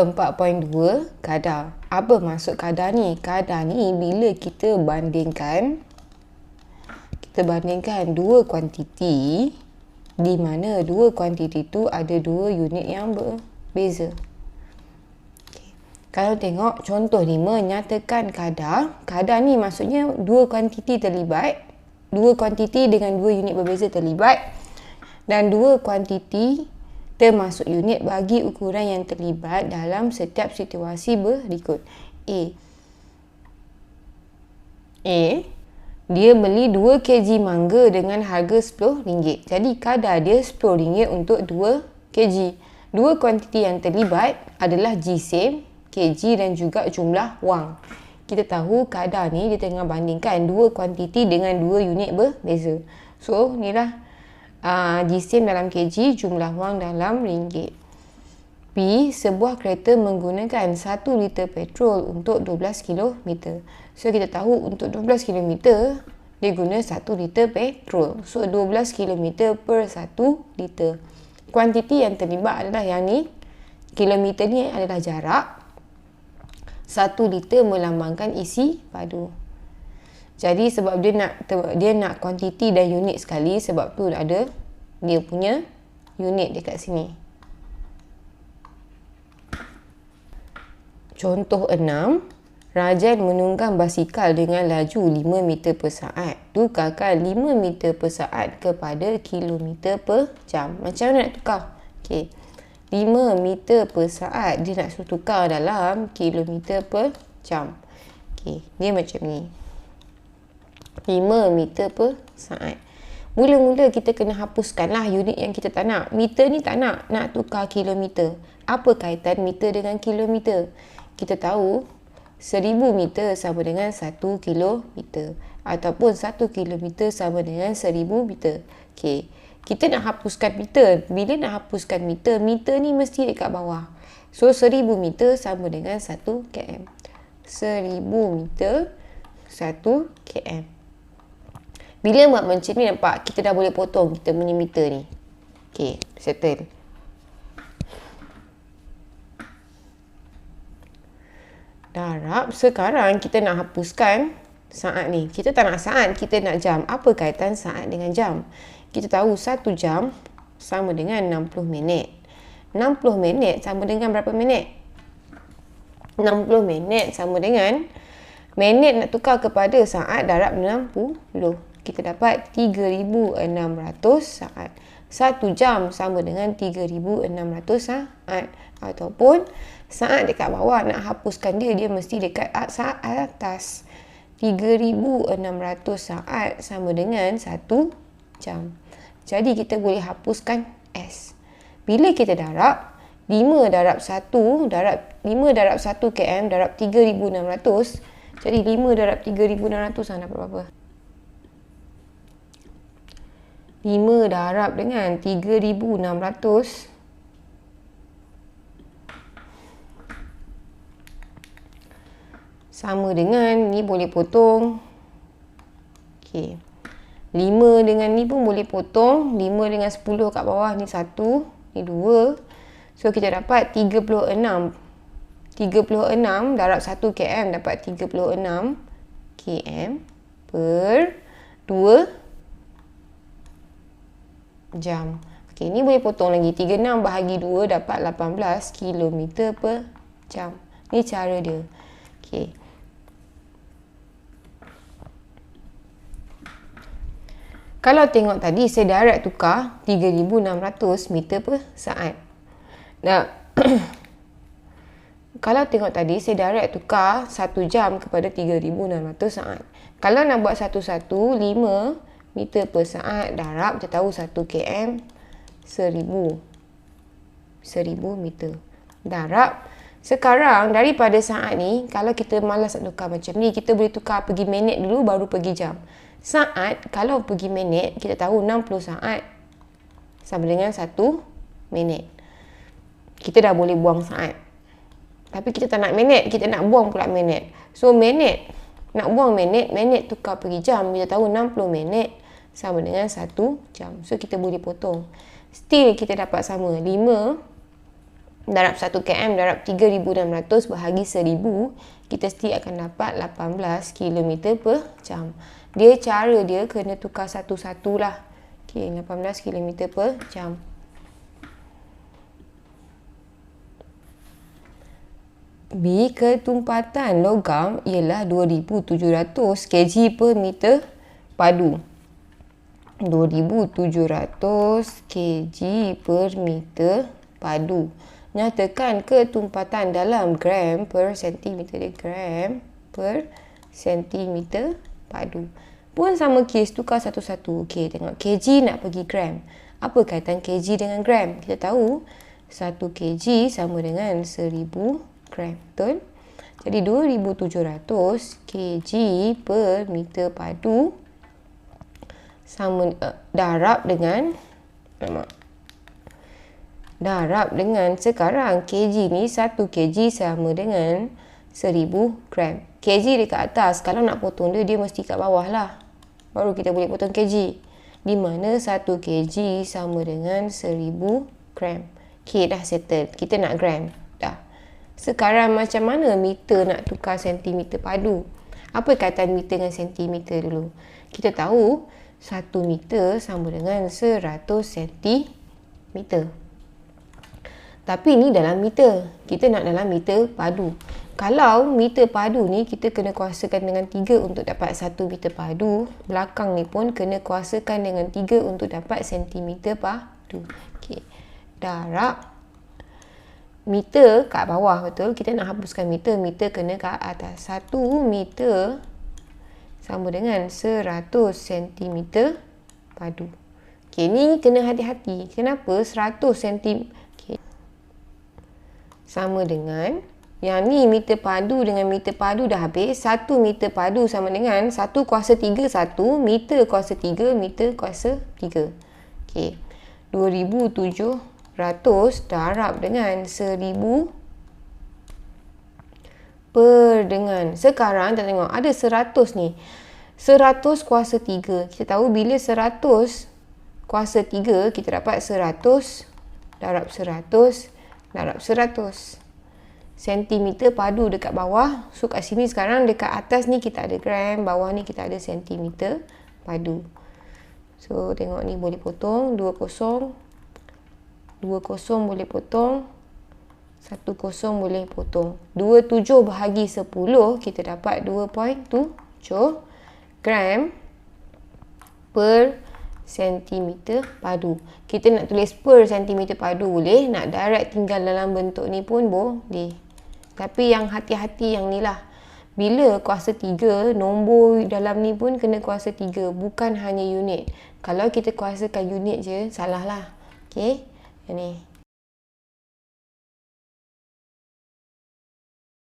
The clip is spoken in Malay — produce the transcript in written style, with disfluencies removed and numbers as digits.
4.2 kadar. Apa maksud kadar ni? Kadar ni bila kita bandingkan dua kuantiti, di mana dua kuantiti tu ada dua unit yang berbeza. Kalau tengok contoh ni menyatakan kadar. Kadar ni maksudnya dua kuantiti terlibat. Dua kuantiti dengan dua unit berbeza terlibat. Dan dua kuantiti termasuk unit bagi ukuran yang terlibat dalam setiap situasi berikut. A. Dia beli 2 kg mangga dengan harga RM10. Jadi kadar dia RM10 untuk 2 kg. Dua kuantiti yang terlibat adalah GSM, kg dan juga jumlah wang. Kita tahu kadar ni dia tengah bandingkan dua kuantiti dengan dua unit berbeza. So, inilah GSM dalam kg, jumlah wang dalam ringgit. B. Sebuah kereta menggunakan 1 liter petrol untuk 12 km. So, kita tahu untuk 12 km, dia guna 1 liter petrol. So, 12 km per 1 liter. Kuantiti yang terlibat adalah yang ni. Kilometer ni adalah jarak. 1 liter melambangkan isi padu. Jadi sebab dia nak kuantiti dan unit sekali, sebab tu ada dia punya unit dekat sini. Contoh 6. Rajan menunggang basikal dengan laju 5 meter per saat. Tukarkan 5 meter per saat kepada kilometer per jam. Macam mana nak tukar? Okey. 5 meter per saat dia nak suruh tukar dalam kilometer per jam. Okey, dia macam ni. 5 meter per saat. Mula-mula kita kena hapuskanlah unit yang kita tak nak. Meter ni tak nak tukar kilometer. Apa kaitan meter dengan kilometer? Kita tahu 1000 meter sama dengan 1 kilometer. Ataupun 1 kilometer sama dengan 1000 meter. Okey. Kita nak hapuskan meter. Bila nak hapuskan meter, meter ni mesti dekat bawah. So 1000 meter sama dengan 1 km. 1000 meter 1 km. Bila buat macam ni, nampak kita dah boleh potong kita punya meter ni. Okey, settle. Darab. Sekarang kita nak hapuskan saat ni. Kita tak nak saat, kita nak jam. Apa kaitan saat dengan jam? Kita tahu 1 jam sama dengan 60 minit. 60 minit sama dengan berapa minit? 60 minit sama dengan minit nak tukar kepada saat darab 60. Kita dapat 3,600 saat. 1 jam sama dengan 3,600 saat. Ataupun saat dekat bawah, nak hapuskan dia mesti dekat saat atas. 3,600 saat sama dengan 1 jam. Jadi kita boleh hapuskan S. Bila kita darab 5 darab 1 km darab 3,600. Jadi 5 darab 3,600 dapat berapa? 5 darab dengan 3,600 sama dengan, ni boleh potong. Okey. 5 dengan ni pun boleh potong. 5 dengan 10 kat bawah ni 1, ni 2. So kita dapat 36. 36 darab 1 km dapat 36 km per 2 jam. Okey, ni boleh potong lagi. 36 bahagi 2 dapat 18 km per jam. Ni cara dia. Okey. Kalau tengok tadi, saya direct tukar 3,600 meter per saat. Nah, kalau tengok tadi, saya direct tukar 1 jam kepada 3,600 saat. Kalau nak buat satu-satu, 5 meter per saat darab, kita tahu 1 km 1000 meter darab. Sekarang daripada saat ni, kalau kita malas nak tukar macam ni, kita boleh tukar pergi minit dulu baru pergi jam. Saat, kalau pergi minit, kita tahu 60 saat sama dengan 1 minit. Kita dah boleh buang saat. Tapi kita tak nak minit, kita nak buang pula minit. So minit, nak buang minit, minit tukar pergi jam. Kita tahu 60 minit sama dengan 1 jam. So kita boleh potong. Still kita dapat sama. 5 darab 1 km darab 3,600 bahagi 1000, kita mesti akan dapat 18 km per jam. Cara dia kena tukar satu-satu lah. Okay, 18 km per jam. B, ketumpatan logam ialah 2700 kg per meter padu. 2700 kg per meter padu. Nyatakan ketumpatan dalam gram per sentimeter. Gram per sentimeter padu. Pun sama kes, tukar satu-satu. Okey, tengok kg nak pergi gram. Apa kaitan kg dengan gram? Kita tahu 1 kg sama dengan 1000 gram. Betul? Jadi 2700 kg per meter padu sama darab dengan sekarang kg ni 1 kg sama dengan 1000 gram. Kg dekat atas, kalau nak potong dia mesti kat bawah lah. Baru kita boleh potong kg. Di mana 1 kg sama dengan 1000 gram. Okay, dah settle. Kita nak gram. Dah. Sekarang macam mana meter nak tukar sentimeter padu? Apa kaitan meter dengan sentimeter dulu? Kita tahu 1 meter sama dengan 100 sentimeter. Tapi ni dalam meter. Kita nak dalam meter padu. Kalau meter padu ni kita kena kuasakan dengan 3 untuk dapat 1 meter padu. Belakang ni pun kena kuasakan dengan 3 untuk dapat sentimeter padu. Okay. Darab meter kat bawah, betul? Kita nak hapuskan meter. Meter kena kat atas. 1 meter sama dengan 100 cm padu. Okay, ni kena hati-hati. Kenapa? 100 cm. Okay. Sama dengan, yang ni meter padu dengan meter padu dah habis. 1 meter padu sama dengan 1 kuasa 3, 1 meter kuasa 3, meter kuasa 3. Okay. 2700 darab dengan 1000 per dengan. Sekarang kita tengok ada 100 ni. 100 kuasa 3. Kita tahu bila 100 kuasa 3 kita dapat 100 darab 100 darab 100. Sentimeter padu dekat bawah. So kat sini sekarang dekat atas ni kita ada gram, bawah ni kita ada sentimeter padu. So tengok ni boleh potong 20 boleh potong, 10 boleh potong. 27 bahagi 10 kita dapat 2.7 gram per sentimeter padu. Kita nak tulis per sentimeter padu boleh, nak direct tinggal dalam bentuk ni pun boleh. Tapi yang hati-hati yang ni lah. Bila kuasa 3, nombor dalam ni pun kena kuasa 3, bukan hanya unit. Kalau kita kuasakan unit je, salah lah. Okay, ni.